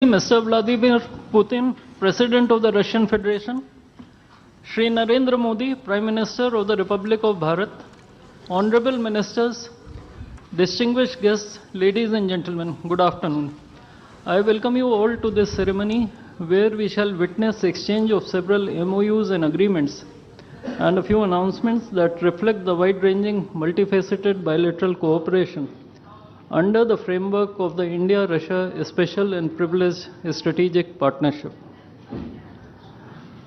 Mr. Vladimir Putin, President of the Russian Federation, Shri Narendra Modi, Prime Minister of the Republic of Bharat, Honorable Ministers, distinguished guests, ladies and gentlemen, good afternoon. I welcome you all to this ceremony where we shall witness exchange of several MOUs and agreements and a few announcements that reflect the wide-ranging, multifaceted bilateral cooperation under the framework of the India-Russia Special and Privileged Strategic Partnership.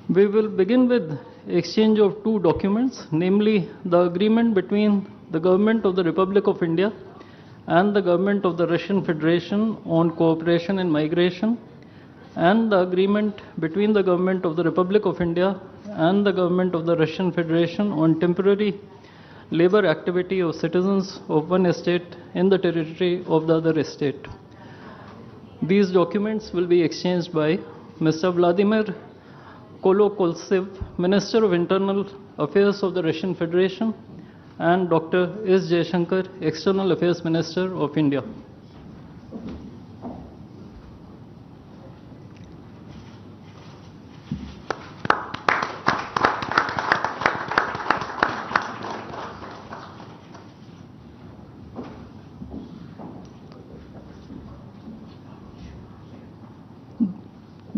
We will begin with exchange of two documents, namely the agreement between the Government of the Republic of India and the Government of the Russian Federation on cooperation in migration, and the agreement between the Government of the Republic of India and the Government of the Russian Federation on temporary labor activity of citizens of one state in the territory of the other state. These documents will be exchanged by Mr. Vladimir Kolokoltsev, Minister of Internal Affairs of the Russian Federation, and Dr. S. Jaishankar, External Affairs Minister of India.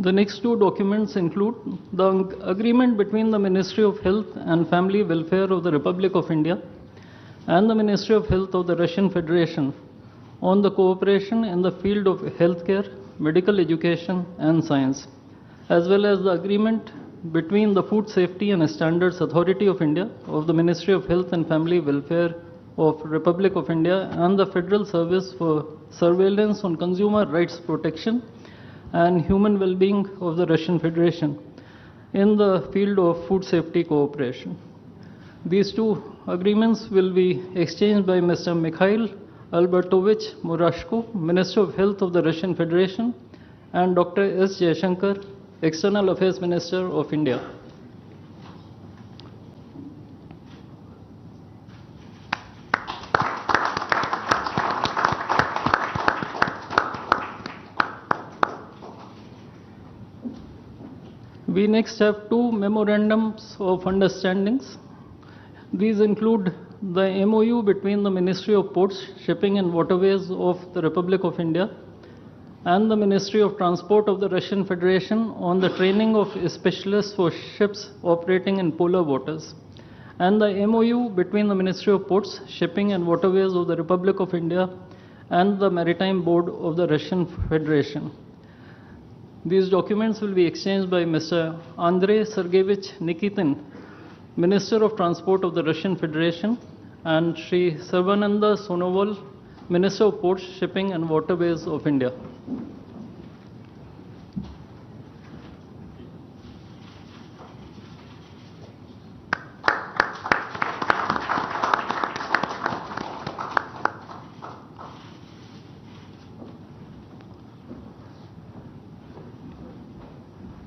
The next two documents include the agreement between the Ministry of Health and Family Welfare of the Republic of India and the Ministry of Health of the Russian Federation on the cooperation in the field of healthcare, medical education and science, as well as the agreement between the Food Safety and Standards Authority of India of the Ministry of Health and Family Welfare of Republic of India and the Federal Service for Surveillance on Consumer Rights Protection and Human Well-being of the Russian Federation in the field of food safety cooperation. These two agreements will be exchanged by Mr. Mikhail Albertovich Murashko, Minister of Health of the Russian Federation, and Dr. S. Jaishankar, External Affairs Minister of India. We next have two memorandums of understandings. These include the MOU between the Ministry of Ports, Shipping and Waterways of the Republic of India and the Ministry of Transport of the Russian Federation on the training of specialists for ships operating in polar waters, and the MOU between the Ministry of Ports, Shipping and Waterways of the Republic of India and the Maritime Board of the Russian Federation. These documents will be exchanged by Mr. Andrei Sergeyevich Nikitin, Minister of Transport of the Russian Federation, and Sri Sarvananda Sonowal, Minister of Ports, Shipping and Waterways of India.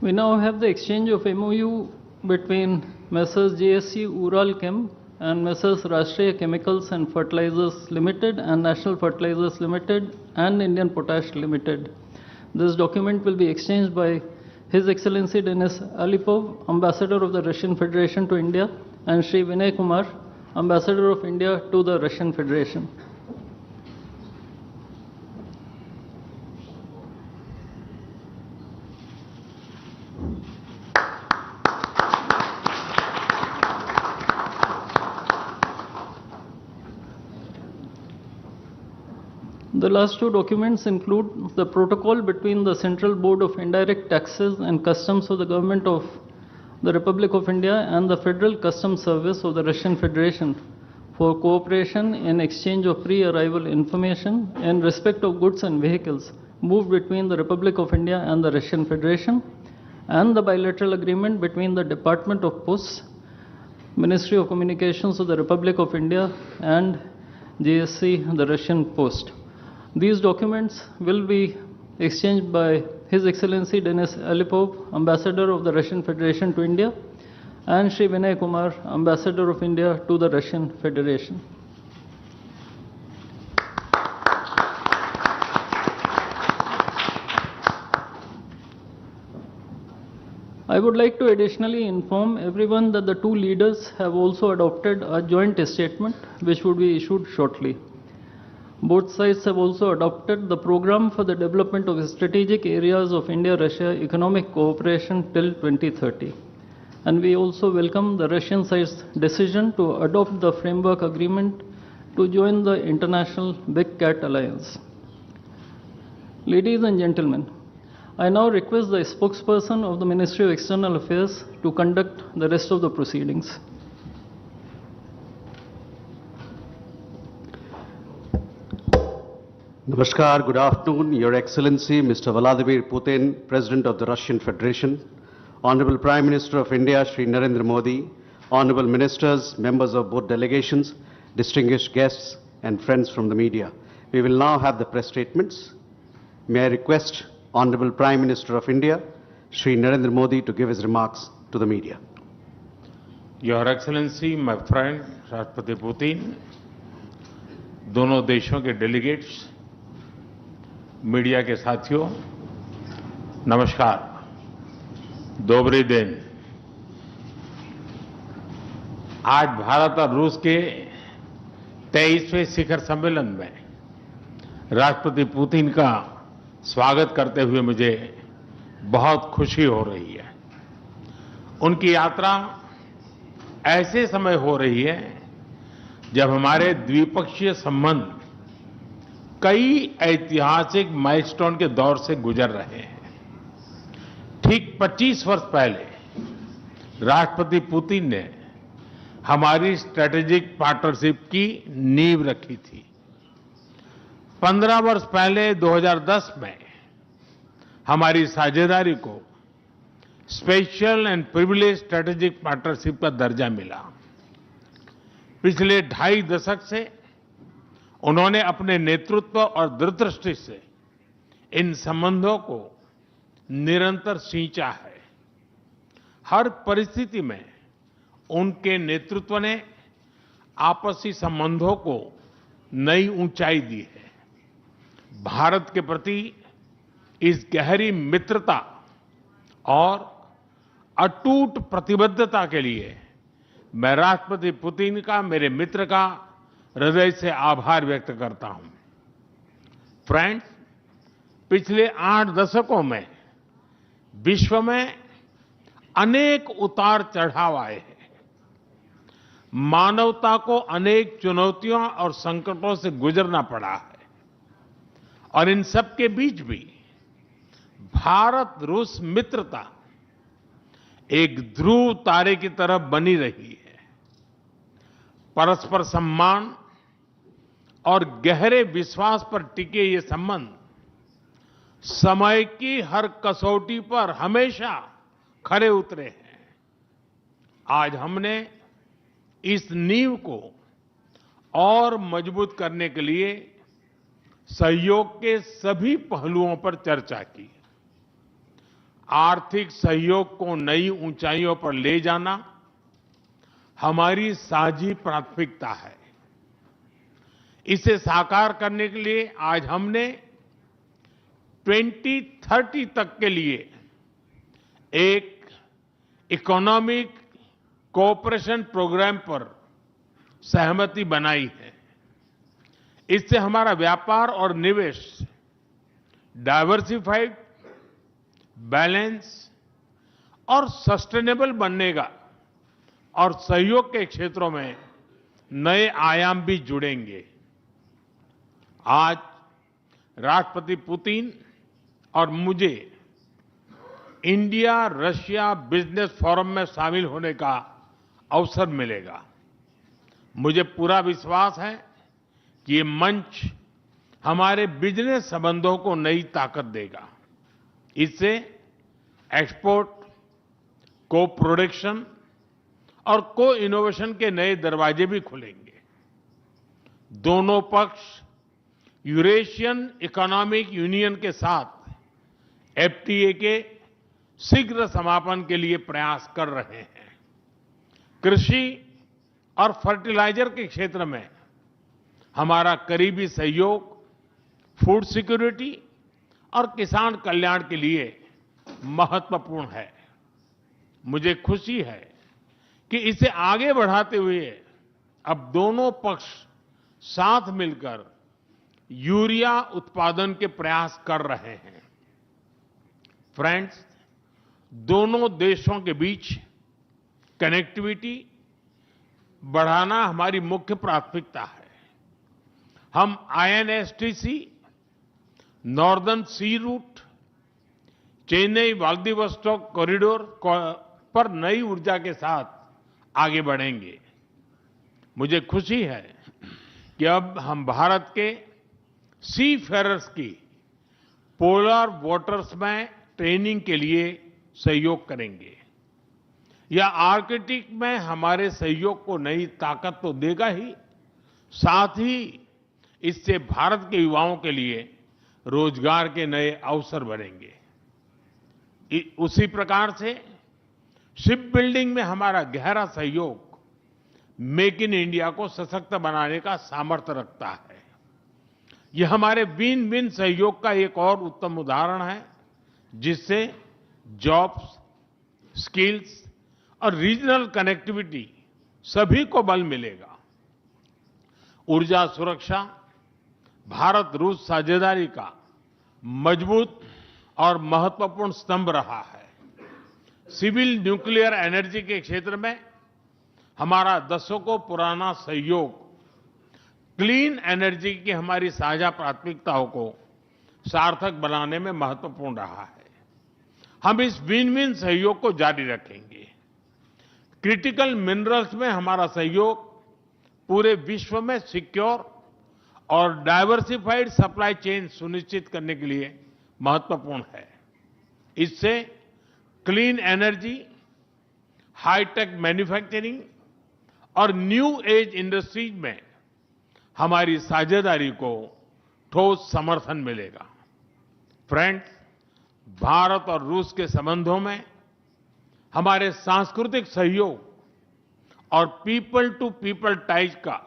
We now have the exchange of MOU between Messrs. JSC Ural Chem and Messrs. Raashtriya Chemicals and Fertilizers Limited and National Fertilizers Limited and Indian Potash Limited. This document will be exchanged by His Excellency Denis Alipov, Ambassador of the Russian Federation to India, and Shri Vinay Kumar, Ambassador of India to the Russian Federation. The last two documents include the protocol between the Central Board of Indirect Taxes and Customs of the Government of the Republic of India and the Federal Customs Service of the Russian Federation for cooperation in exchange of pre-arrival information in respect of goods and vehicles moved between the Republic of India and the Russian Federation, and the bilateral agreement between the Department of Posts, Ministry of Communications of the Republic of India and JSC, the Russian Post. These documents will be exchanged by His Excellency Denis Alipov, Ambassador of the Russian Federation to India, and Shri Vinay Kumar, Ambassador of India to the Russian Federation. I would like to additionally inform everyone that the two leaders have also adopted a joint statement which would be issued shortly. Both sides have also adopted the program for the development of strategic areas of India-Russia economic cooperation till 2030. And we also welcome the Russian side's decision to adopt the framework agreement to join the international Big Cat Alliance. Ladies and gentlemen, I now request the spokesperson of the Ministry of External Affairs to conduct the rest of the proceedings. Namaskar, good afternoon, Your Excellency, Mr. Vladimir Putin, President of the Russian Federation, Honorable Prime Minister of India, Shri Narendra Modi, Honorable Ministers, members of both delegations, distinguished guests, and friends from the media. We will now have the press statements. May I request Honorable Prime Minister of India, Shri Narendra Modi, to give his remarks to the media. Your Excellency, my friend, राष्ट्रपति Putin, दोनों देशों के delegates, media के साथियों, नमस्कार, दोबरे दिन। आज भारत और रूस के 23वें शिखर सम्मेलन में राष्ट्रपति पुतिन का स्वागत करते हुए मुझे बहुत खुशी हो रही है। उनकी यात्रा ऐसे समय हो रही है जब हमारे द्विपक्षीय संबंध कई ऐतिहासिक माइलस्टोन के दौर से गुजर रहे हैं। ठीक 25 वर्ष पहले राष्ट्रपति पुतिन ने हमारी स्ट्रेटेजिक पार्टनरशिप की नींव रखी थी। 15 वर्ष पहले 2010 में हमारी साझेदारी को special and privilege strategic partnership का दर्जा मिला। पिछले 2.5 दशक से उन्होंने अपने नेतृत्व और दूरदृष्टि से इन संबंधों को निरंतर सींचा है। हर परिस्थिति में उनके नेतृत्व ने आपसी संबंधों को नई ऊंचाई दी है। भारत के प्रति इस गहरी मित्रता और अटूट प्रतिबद्धता के लिए मैं राष्ट्रपति पुतिन का, मेरे मित्र का हृदय से आभार व्यक्त करता हूं। फ्रेंड्स, पिछले 8 दशकों में विश्व में अनेक उतार चढ़ाव आए हैं। मानवता को अनेक चुनौतियों और संकटों से गुजरना पड़ा है और इन सब के बीच भी भारत रूस मित्रता एक ध्रुव तारे की तरह बनी रही है। परस्पर सम्मान और गहरे विश्वास पर टिके ये संबंध समय की हर कसौटी पर हमेशा खरे उतरे हैं। आज हमने इस नींव को और मजबूत करने के लिए सहयोग के सभी पहलुओं पर चर्चा की। आर्थिक सहयोग को नई ऊंचाइयों पर ले जाना हमारी साझी प्राथमिकता है। इसे साकार करने के लिए आज हमने 2030 तक के लिए एक इकोनॉमिक कोऑपरेशन प्रोग्राम पर सहमति बनाई है। इससे हमारा व्यापार और निवेश डाइवर्सिफाइड, बैलेंस और सस्टेनेबल बनेगा और सहयोग के क्षेत्रों में नए आयाम भी जुड़ेंगे। आज राष्ट्रपति पुतिन और मुझे इंडिया रशिया बिजनेस फोरम में शामिल होने का अवसर मिलेगा। मुझे पूरा विश्वास है कि ये मंच हमारे बिजनेस संबंधों को नई ताकत देगा। इससे एक्सपोर्ट, को प्रोडक्शन और को इनोवेशन के नए दरवाजे भी खुलेंगे। दोनों पक्ष यूरेशियन इकोनॉमिक यूनियन के साथ एफटीए के शीघ्र समापन के लिए प्रयास कर रहे हैं। कृषि और फर्टिलाइजर के क्षेत्र में हमारा करीबी सहयोग फूड सिक्योरिटी और किसान कल्याण के लिए महत्वपूर्ण है। मुझे खुशी है कि इसे आगे बढ़ाते हुए अब दोनों पक्ष साथ मिलकर यूरिया उत्पादन के प्रयास कर रहे हैं। फ्रेंड्स, दोनों देशों के बीच कनेक्टिविटी बढ़ाना हमारी मुख्य प्राथमिकता है। हम INSTC, नॉर्दर्न सी रूट, चेन्नई व्लादिवोस्टोक कॉरिडोर पर नई ऊर्जा के साथ आगे बढ़ेंगे। मुझे खुशी है कि अब हम भारत के सी फेरर्स की पोलर वाटर्स में ट्रेनिंग के लिए सहयोग करेंगे। यह आर्कटिक में हमारे सहयोग को नई ताकत तो देगा ही, साथ ही इससे भारत के युवाओं के लिए रोजगार के नए अवसर बनेंगे। उसी प्रकार से शिप बिल्डिंग में हमारा गहरा सहयोग मेक इन इंडिया को सशक्त बनाने का सामर्थ्य रखता है। यह हमारे विन विन सहयोग का एक और उत्तम उदाहरण है, जिससे जॉब्स, स्किल्स और रीजनल कनेक्टिविटी सभी को बल मिलेगा। ऊर्जा सुरक्षा भारत रूस साझेदारी का मजबूत और महत्वपूर्ण स्तंभ रहा है। सिविल न्यूक्लियर एनर्जी के क्षेत्र में हमारा दशकों पुराना सहयोग क्लीन एनर्जी की हमारी साझा प्राथमिकताओं को सार्थक बनाने में महत्वपूर्ण रहा है। हम इस विन विन सहयोग को जारी रखेंगे। क्रिटिकल मिनरल्स में हमारा सहयोग पूरे विश्व में सिक्योर और डाइवर्सिफाइड सप्लाई चेन सुनिश्चित करने के लिए महत्वपूर्ण है। इससे क्लीन एनर्जी, हाईटेक मैन्युफैक्चरिंग और न्यू एज इंडस्ट्रीज में हमारी साझेदारी को ठोस समर्थन मिलेगा। फ्रेंड्स, भारत और रूस के संबंधों में हमारे सांस्कृतिक सहयोग और पीपल टू पीपल टाइज का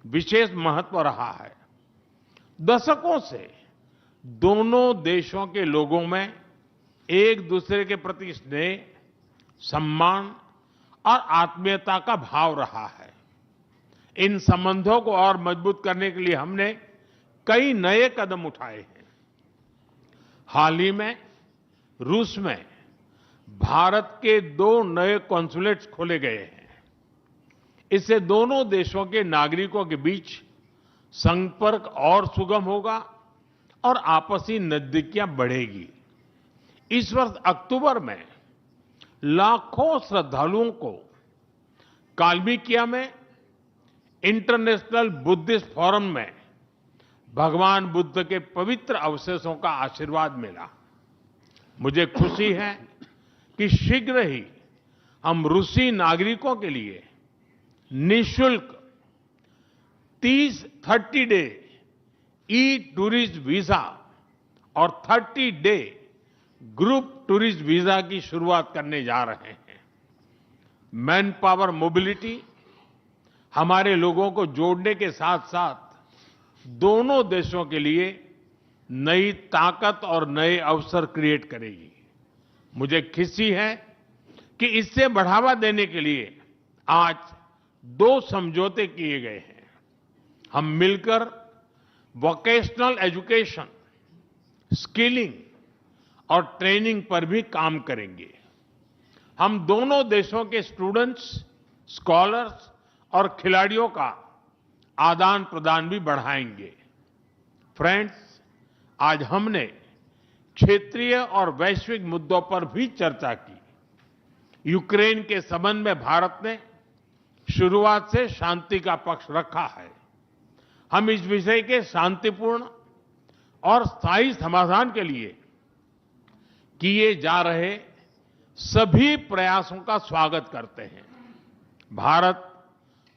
विशेष महत्व रहा है। दशकों से दोनों देशों के लोगों में एक दूसरे के प्रति स्नेह, सम्मान और आत्मीयता का भाव रहा है। इन संबंधों को और मजबूत करने के लिए हमने कई नए कदम उठाए हैं। हाल ही में रूस में भारत के 2 नए कॉन्सुलेट्स खोले गए हैं। इससे दोनों देशों के नागरिकों के बीच संपर्क और सुगम होगा और आपसी नजदीकियां बढ़ेगी। इस वर्ष अक्टूबर में लाखों श्रद्धालुओं को काल्मिकिया में इंटरनेशनल बुद्धिस्ट फोरम में भगवान बुद्ध के पवित्र अवशेषों का आशीर्वाद मिला। मुझे खुशी है कि शीघ्र ही हम रूसी नागरिकों के लिए निःशुल्क 30 डे ई टूरिस्ट वीजा और 30 डे ग्रुप टूरिस्ट वीजा की शुरुआत करने जा रहे हैं। मैन पावर मोबिलिटी हमारे लोगों को जोड़ने के साथ साथ दोनों देशों के लिए नई ताकत और नए अवसर क्रिएट करेगी। मुझे खुशी है कि इससे बढ़ावा देने के लिए आज 2 समझौते किए गए हैं। हम मिलकर वोकेशनल एजुकेशन, स्किलिंग और ट्रेनिंग पर भी काम करेंगे। हम दोनों देशों के स्टूडेंट्स, स्कॉलर्स और खिलाड़ियों का आदान प्रदान भी बढ़ाएंगे। फ्रेंड्स, आज हमने क्षेत्रीय और वैश्विक मुद्दों पर भी चर्चा की। यूक्रेन के संबंध में भारत ने शुरुआत से शांति का पक्ष रखा है। हम इस विषय के शांतिपूर्ण और स्थायी समाधान के लिए किए जा रहे सभी प्रयासों का स्वागत करते हैं। भारत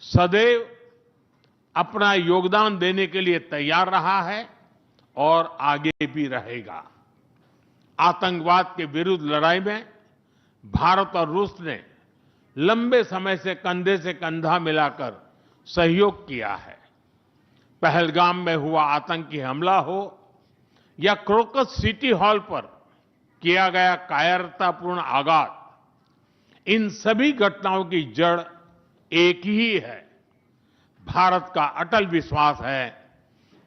सदैव अपना योगदान देने के लिए तैयार रहा है और आगे भी रहेगा। आतंकवाद के विरुद्ध लड़ाई में भारत और रूस ने लंबे समय से कंधा मिलाकर सहयोग किया है। पहलगाम में हुआ आतंकी हमला हो या क्रोकस सिटी हॉल पर किया गया कायरतापूर्ण आघात, इन सभी घटनाओं की जड़ एक ही है। भारत का अटल विश्वास है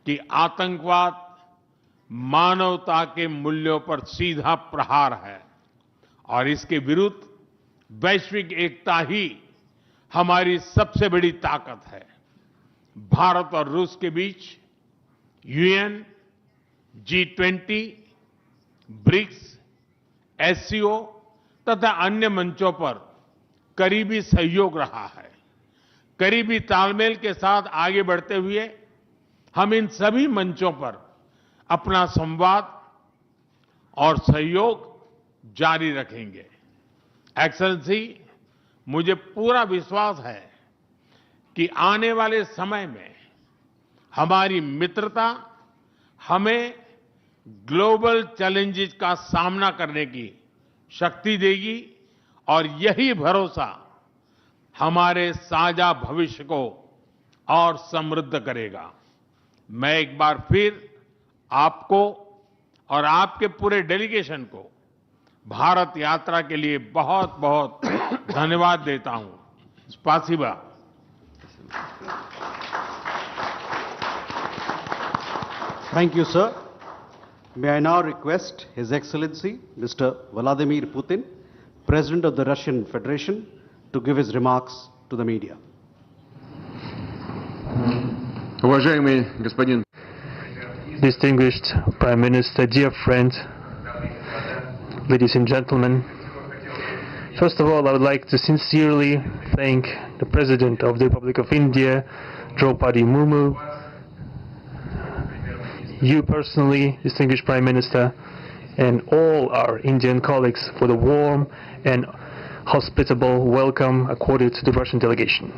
कि आतंकवाद मानवता के मूल्यों पर सीधा प्रहार है और इसके विरुद्ध वैश्विक एकता ही हमारी सबसे बड़ी ताकत है। भारत और रूस के बीच यूएन, G20, ब्रिक्स, एससीओ तथा अन्य मंचों पर करीबी सहयोग रहा है। करीबी तालमेल के साथ आगे बढ़ते हुए हम इन सभी मंचों पर अपना संवाद और सहयोग जारी रखेंगे। एक्सेलेंसी, मुझे पूरा विश्वास है कि आने वाले समय में हमारी मित्रता हमें ग्लोबल चैलेंजेस का सामना करने की शक्ति देगी और यही भरोसा हमारे साझा भविष्य को और समृद्ध करेगा। मैं एक बार फिर आपको और आपके पूरे डेलीगेशन को भारत यात्रा के लिए बहुत बहुत धन्यवाद देता हूं। स्पासिबा। Thank you, sir. May I now request His Excellency, Mr. Vladimir Putin, President of the Russian Federation, to give his remarks to the media. Уважаемый господин, Distinguished Prime Minister, dear friend, ladies and gentlemen, first of all, I would like to sincerely thank the President of the Republic of India, Draupadi Murmu, you personally, distinguished Prime Minister, and all our Indian colleagues for the warm and hospitable welcome accorded to the Russian delegation.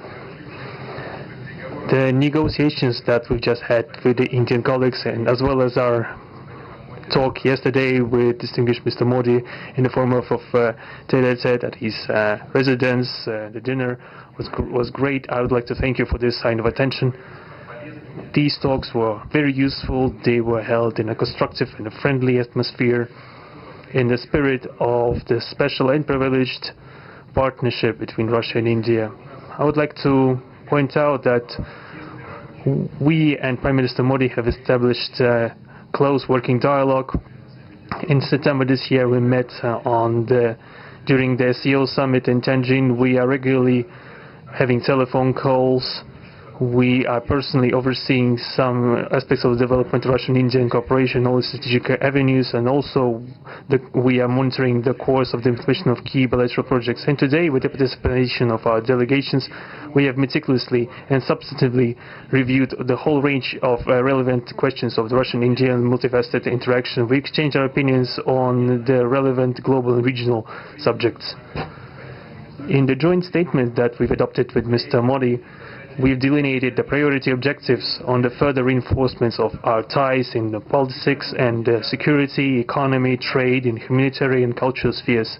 The negotiations that we've just had with the Indian colleagues, and as well as our talk yesterday with distinguished Mr. Modee in the form of tete-a-tete at his residence, the dinner was great. I would like to thank you for this sign of attention. These talks were very useful. They were held in a constructive and a friendly atmosphere in the spirit of the special and privileged partnership between Russia and India. I would like to point out that we and Prime Minister Modee have established a close working dialogue. In September this year we met during the SEO summit in Tianjin. We are regularly having telephone calls. We are personally overseeing some aspects of the development of Russian-Indian cooperation, all the strategic avenues, and also we are monitoring the course of the implementation of key bilateral projects. And today, with the participation of our delegations, we have meticulously and substantively reviewed the whole range of relevant questions of the Russian-Indian multifaceted interaction. We exchanged our opinions on the relevant global and regional subjects. In the joint statement that we've adopted with Mr. Modee, we've delineated the priority objectives on the further reinforcements of our ties in the politics and security, economy, trade, and humanitarian and cultural spheres.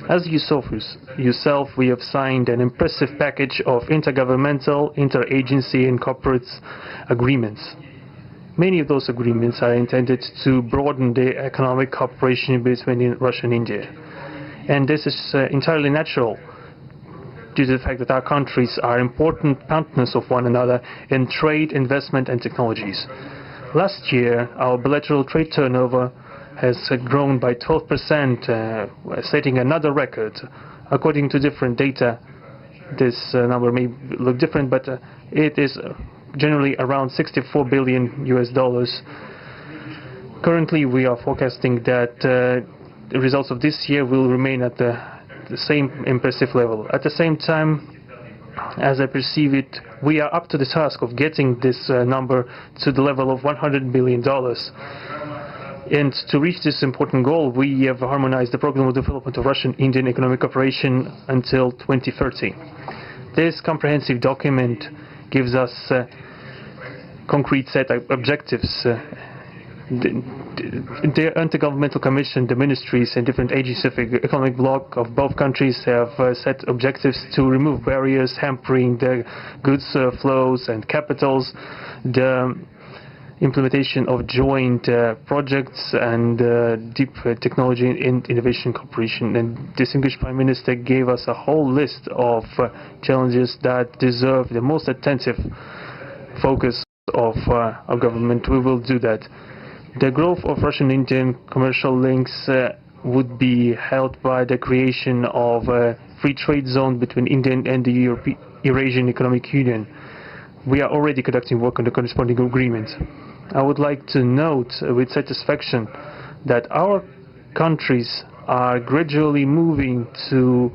As you saw for yourself, we have signed an impressive package of intergovernmental, interagency, and corporate agreements. Many of those agreements are intended to broaden the economic cooperation between Russia and India. And this is entirely natural, due to the fact that our countries are important partners of one another in trade, investment, and technologies. Last year, our bilateral trade turnover has grown by 12%, setting another record. According to different data, this number may look different, but it is generally around $64 billion. Currently, we are forecasting that the results of this year will remain at the same impressive level. At the same time, as I perceive it, we are up to the task of getting this number to the level of $100 billion. And to reach this important goal, we have harmonized the program of development of Russian-Indian economic cooperation until 2030. This comprehensive document gives us a concrete set of objectives. The Intergovernmental Commission, the ministries and different agencies of the economic bloc of both countries have set objectives to remove barriers hampering the goods flows and capitals. The implementation of joint projects and deep technology and innovation cooperation. And distinguished Prime Minister gave us a whole list of challenges that deserve the most attentive focus of our government. We will do that. The growth of Russian-Indian commercial links would be helped by the creation of a free trade zone between India and the Eurasian Economic Union. We are already conducting work on the corresponding agreement. I would like to note with satisfaction that our countries are gradually moving to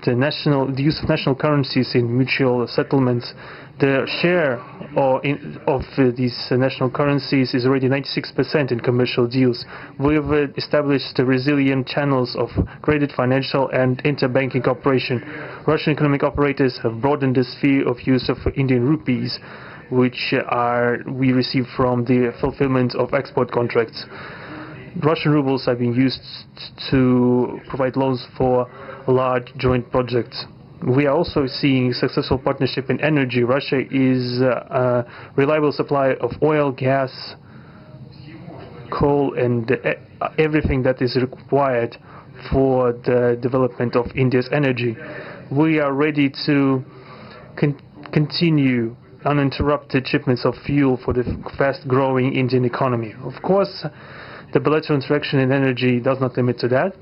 the use of national currencies in mutual settlements. The share of these national currencies is already 96% in commercial deals. We have established resilient channels of credit, financial and interbanking cooperation. Russian economic operators have broadened the sphere of use of Indian rupees, which we receive from the fulfillment of export contracts. Russian rubles are being used to provide loans for large joint projects. We are also seeing successful partnership in energy. Russia is a reliable supplier of oil, gas, coal and everything that is required for the development of India's energy. We are ready to continue uninterrupted shipments of fuel for the fast-growing Indian economy. Of course, the bilateral interaction in energy does not limit to that.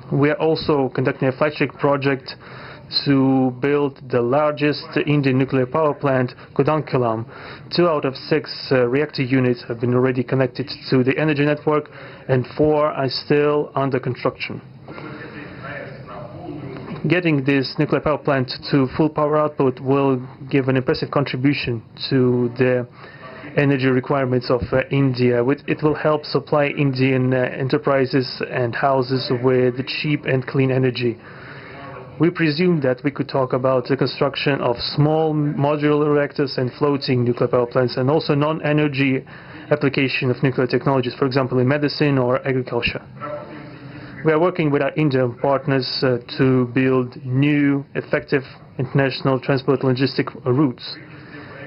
We are also conducting a flagship project to build the largest Indian nuclear power plant, Kudankulam. 2 out of 6 reactor units have been already connected to the energy network and 4 are still under construction. Getting this nuclear power plant to full power output will give an impressive contribution to the energy requirements of India. It will help supply Indian enterprises and houses with cheap and clean energy. We presume that we could talk about the construction of small modular reactors and floating nuclear power plants, and also non-energy application of nuclear technologies, for example in medicine or agriculture. We are working with our Indian partners to build new, effective international transport logistic routes,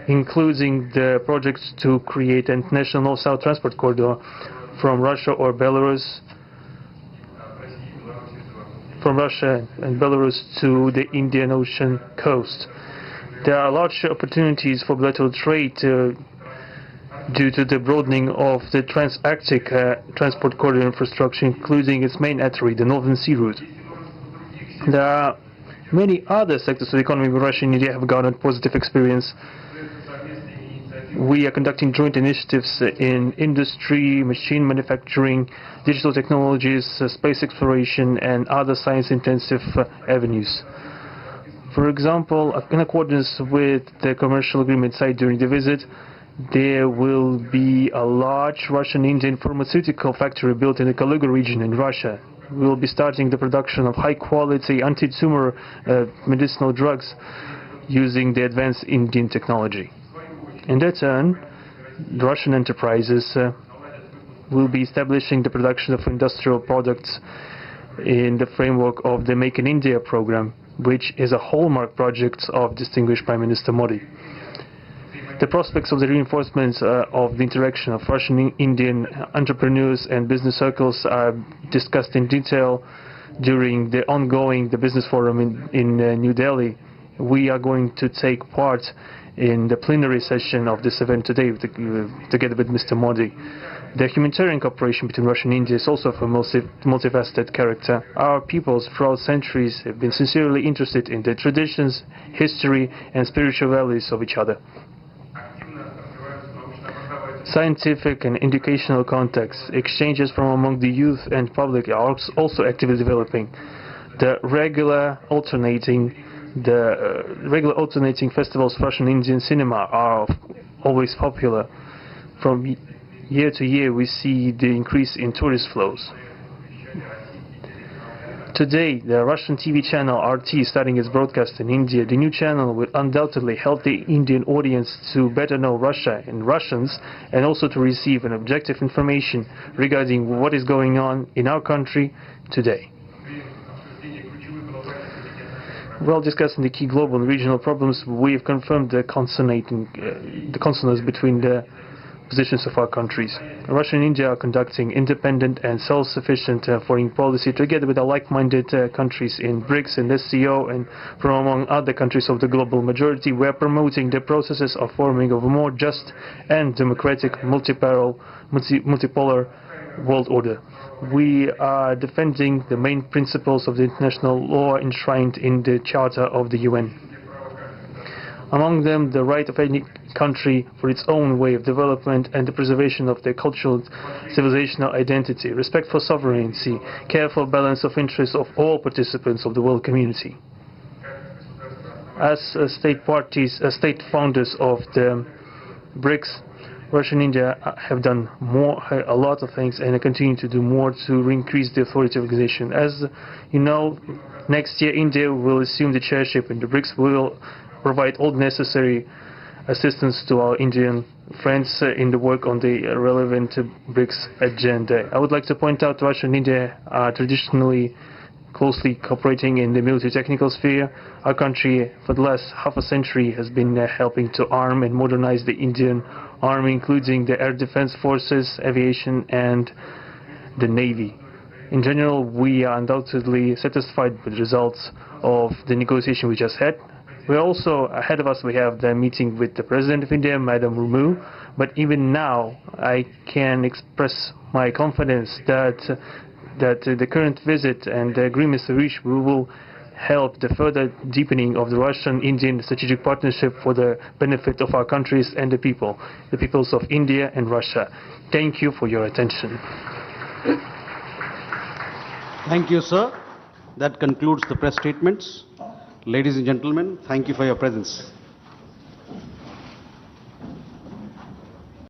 including the projects to create an international north-south transport corridor from Russia and Belarus to the Indian Ocean coast. There are large opportunities for bilateral trade due to the broadening of the trans-Arctic transport corridor infrastructure, including its main artery, the Northern Sea Route. There are many other sectors of the economy where Russia and India have garnered positive experience. We are conducting joint initiatives in industry, machine manufacturing, digital technologies, space exploration, and other science-intensive avenues. For example, in accordance with the commercial agreement signed during the visit, there will be a large Russian-Indian pharmaceutical factory built in the Kaluga region in Russia. We will be starting the production of high-quality anti-tumor medicinal drugs using the advanced Indian technology. In their turn, the Russian enterprises will be establishing the production of industrial products in the framework of the Make in India program, which is a hallmark project of distinguished Prime Minister Modi. The prospects of the reinforcement of the interaction of Russian-Indian entrepreneurs and business circles are discussed in detail during the ongoing Business Forum in New Delhi. We are going to take part in the plenary session of this event today together with Mr. Modi. The humanitarian cooperation between Russia and India is also of a multifaceted character. Our peoples throughout centuries have been sincerely interested in the traditions, history and spiritual values of each other. Scientific and educational contacts, exchanges from among the youth and public are also actively developing. The regular alternating festivals of Russian Indian cinema are always popular. From year to year we see the increase in tourist flows. Today, the Russian TV channel RT is starting its broadcast in India. The new channel will undoubtedly help the Indian audience to better know Russia and Russians, and also to receive an objective information regarding what is going on in our country today. While discussing the key global and regional problems, we have confirmed the consonance between the positions of our countries. Russia and India are conducting independent and self-sufficient foreign policy together with our like-minded countries in BRICS and SCO, and from among other countries of the global majority. We are promoting the processes of forming of a more just and democratic multipolar world order. We are defending the main principles of the international law enshrined in the Charter of the UN. Among them, the right of any country for its own way of development and the preservation of their cultural civilizational identity, respect for sovereignty, careful balance of interests of all participants of the world community. As state founders of the BRICS, Russia and India have done a lot of things, and continue to do more to increase the authority of the organization. As you know, next year India will assume the chairship in the BRICS. We will provide all necessary assistance to our Indian friends in the work on the relevant BRICS agenda. I would like to point out Russia and India are traditionally closely cooperating in the military technical sphere. Our country, for the last half a century, has been helping to arm and modernize the Indian Army, including the air defense forces, aviation, and the Navy. In general, we are undoubtedly satisfied with the results of the negotiation we just had. We also, ahead of us, we have the meeting with the President of India, Madam Murmu. But even now, I can express my confidence that the current visit and the agreements reached will help the further deepening of the Russian-Indian strategic partnership for the benefit of our countries and the peoples of India and Russia. Thank you for your attention. Thank you, sir. That concludes the press statements. Ladies and gentlemen, thank you for your presence.